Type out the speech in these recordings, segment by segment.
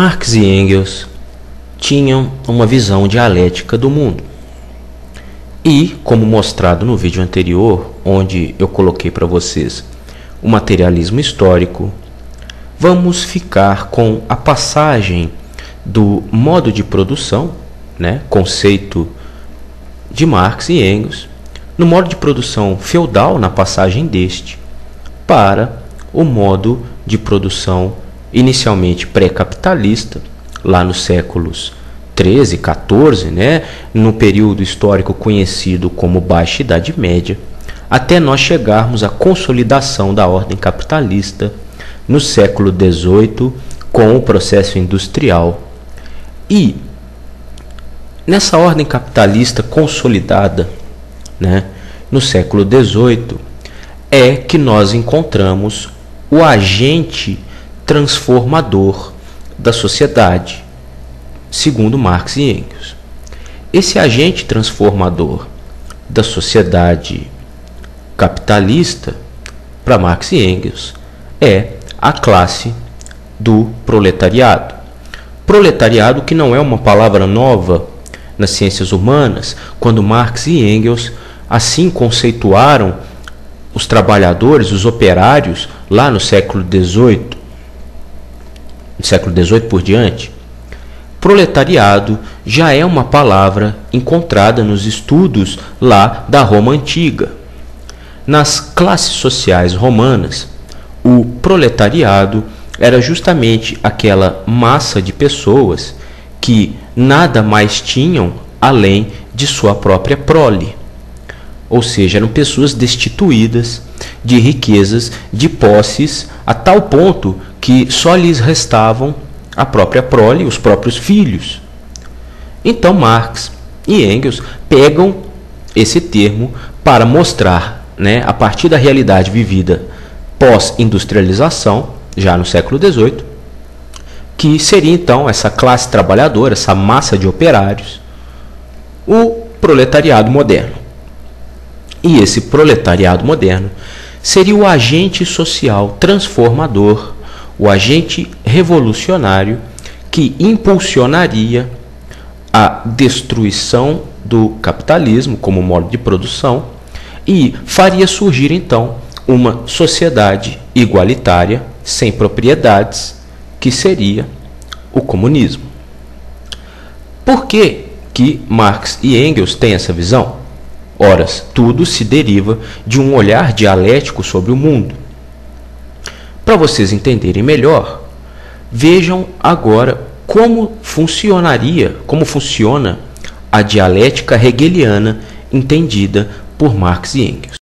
Marx e Engels tinham uma visão dialética do mundo. E, como mostrado no vídeo anterior, onde eu coloquei para vocês o materialismo histórico, vamos ficar com a passagem do modo de produção, conceito de Marx e Engels, no modo de produção feudal, na passagem deste, para o modo de produção inicialmente pré-capitalista, lá nos séculos 13, 14, no período histórico conhecido como Baixa Idade Média, até nós chegarmos à consolidação da ordem capitalista no século XVIII, com o processo industrial. E nessa ordem capitalista consolidada, no século XVIII, é que nós encontramos o agente transformador da sociedade, segundo Marx e Engels. Esse agente transformador da sociedade capitalista, para Marx e Engels, é a classe do proletariado. Proletariado, que não é uma palavra nova nas ciências humanas, quando Marx e Engels assim conceituaram os trabalhadores, os operários, lá no século XVIII, do século XVIII por diante. Proletariado já é uma palavra encontrada nos estudos lá da Roma Antiga. Nas classes sociais romanas, o proletariado era justamente aquela massa de pessoas que nada mais tinham além de sua própria prole. Ou seja, eram pessoas destituídas de riquezas, de posses, a tal ponto que só lhes restavam a própria prole, os próprios filhos. Então Marx e Engels pegam esse termo para mostrar, a partir da realidade vivida pós-industrialização, já no século XVIII, que seria então essa classe trabalhadora, essa massa de operários, o proletariado moderno. E esse proletariado moderno seria o agente social transformador, o agente revolucionário que impulsionaria a destruição do capitalismo como modo de produção e faria surgir então uma sociedade igualitária, sem propriedades, que seria o comunismo. Por que que Marx e Engels têm essa visão? Ora, tudo se deriva de um olhar dialético sobre o mundo. Para vocês entenderem melhor, vejam agora como funciona a dialética hegeliana entendida por Marx e Engels.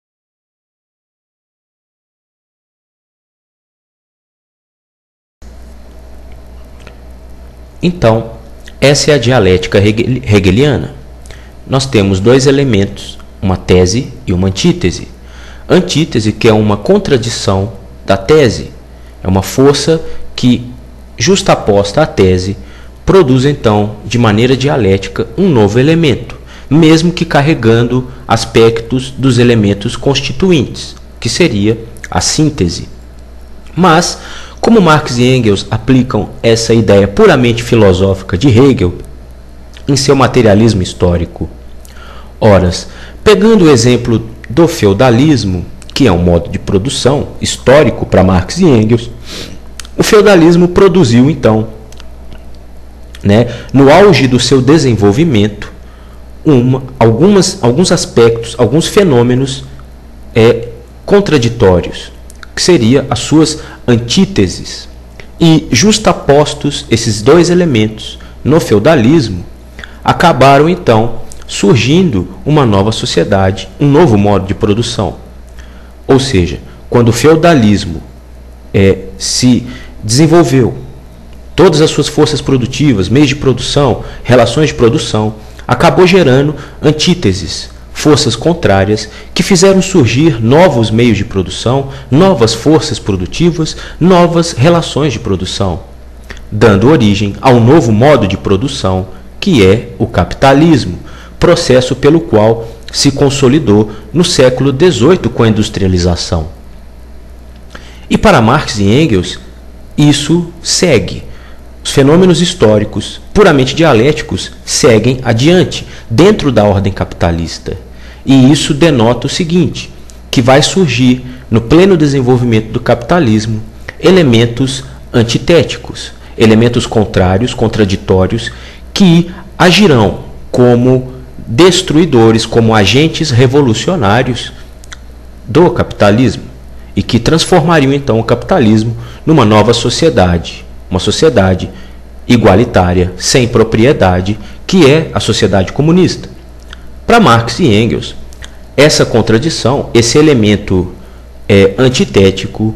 Então, essa é a dialética hegeliana. Nós temos dois elementos, uma tese e uma antítese. Antítese, que é uma contradição da tese, é uma força que, justaposta à tese, produz então, de maneira dialética, um novo elemento, mesmo que carregando aspectos dos elementos constituintes, que seria a síntese. Mas, como Marx e Engels aplicam essa ideia puramente filosófica de Hegel em seu materialismo histórico? Ora, pegando o exemplo do feudalismo, que é um modo de produção histórico para Marx e Engels, o feudalismo produziu então, no auge do seu desenvolvimento, alguns aspectos, alguns fenômenos contraditórios, que seriam as suas antíteses. E justapostos esses dois elementos no feudalismo, acabaram então surgindo uma nova sociedade, um novo modo de produção. Ou seja, quando o feudalismo se desenvolveu, todas as suas forças produtivas, meios de produção, relações de produção, acabou gerando antíteses, forças contrárias, que fizeram surgir novos meios de produção, novas forças produtivas, novas relações de produção, dando origem a um novo modo de produção, que é o capitalismo, processo pelo qual se consolidou no século XVIII com a industrialização. E para Marx e Engels, isso segue. Os fenômenos históricos puramente dialéticos seguem adiante dentro da ordem capitalista. E isso denota o seguinte, que vai surgir no pleno desenvolvimento do capitalismo elementos antitéticos, elementos contrários, contraditórios, que agirão como destruidores, como agentes revolucionários do capitalismo e que transformariam então o capitalismo numa nova sociedade, uma sociedade igualitária, sem propriedade, que é a sociedade comunista. Para Marx e Engels, essa contradição, esse elemento antitético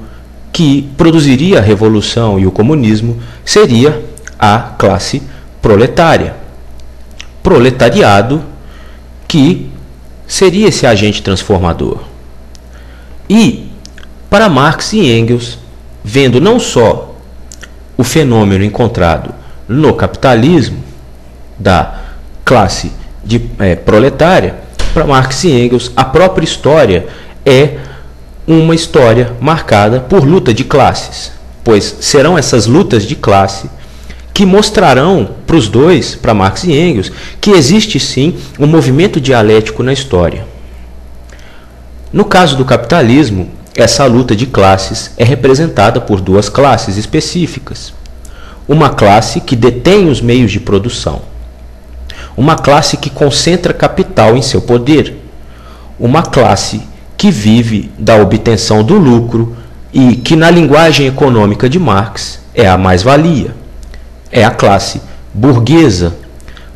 que produziria a revolução e o comunismo seria a classe proletária. Proletariado que seria esse agente transformador. E, para Marx e Engels, vendo não só o fenômeno encontrado no capitalismo da classe proletária, para Marx e Engels, a própria história é uma história marcada por luta de classes, pois serão essas lutas de classe que mostrarão para os dois, para Marx e Engels, que existe sim um movimento dialético na história. No caso do capitalismo, essa luta de classes é representada por duas classes específicas. Uma classe que detém os meios de produção, uma classe que concentra capital em seu poder, uma classe que vive da obtenção do lucro e que, na linguagem econômica de Marx, é a mais-valia. É a classe burguesa.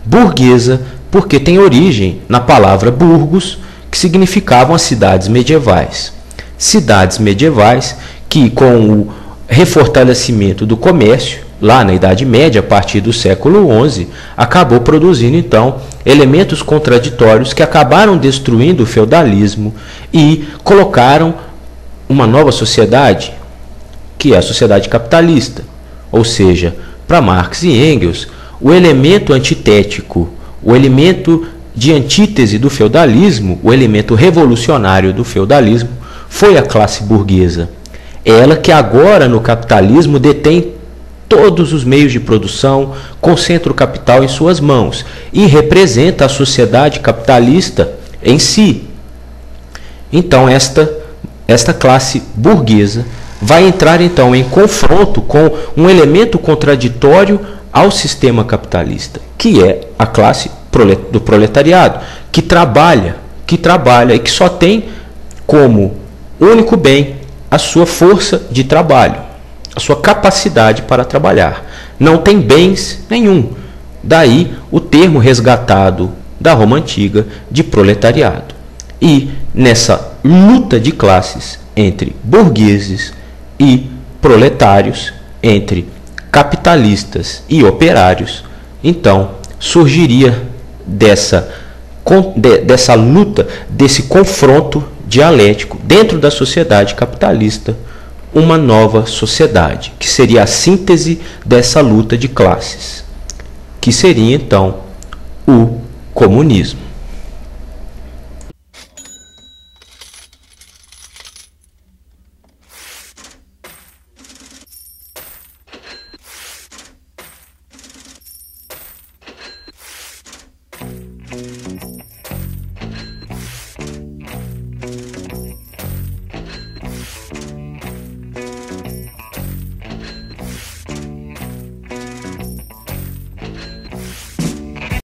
Burguesa porque tem origem na palavra burgos, que significavam as cidades medievais. Cidades medievais que, com o refortalecimento do comércio, lá na Idade Média, a partir do século XI, acabou produzindo, então, elementos contraditórios que acabaram destruindo o feudalismo e colocaram uma nova sociedade, que é a sociedade capitalista. Ou seja, para Marx e Engels, o elemento antitético, o elemento de antítese do feudalismo, o elemento revolucionário do feudalismo, foi a classe burguesa. Ela que agora no capitalismo detém todos os meios de produção, concentra o capital em suas mãos e representa a sociedade capitalista em si. Então esta classe burguesa vai entrar então em confronto com um elemento contraditório ao sistema capitalista, que é a classe do proletariado, que trabalha e que só tem como único bem a sua força de trabalho, a sua capacidade para trabalhar. Não tem bens nenhum. Daí o termo resgatado da Roma Antiga de proletariado. E nessa luta de classes entre burgueses e proletários, entre capitalistas e operários, então surgiria dessa luta, desse confronto dialético dentro da sociedade capitalista, uma nova sociedade, que seria a síntese dessa luta de classes, que seria então o comunismo.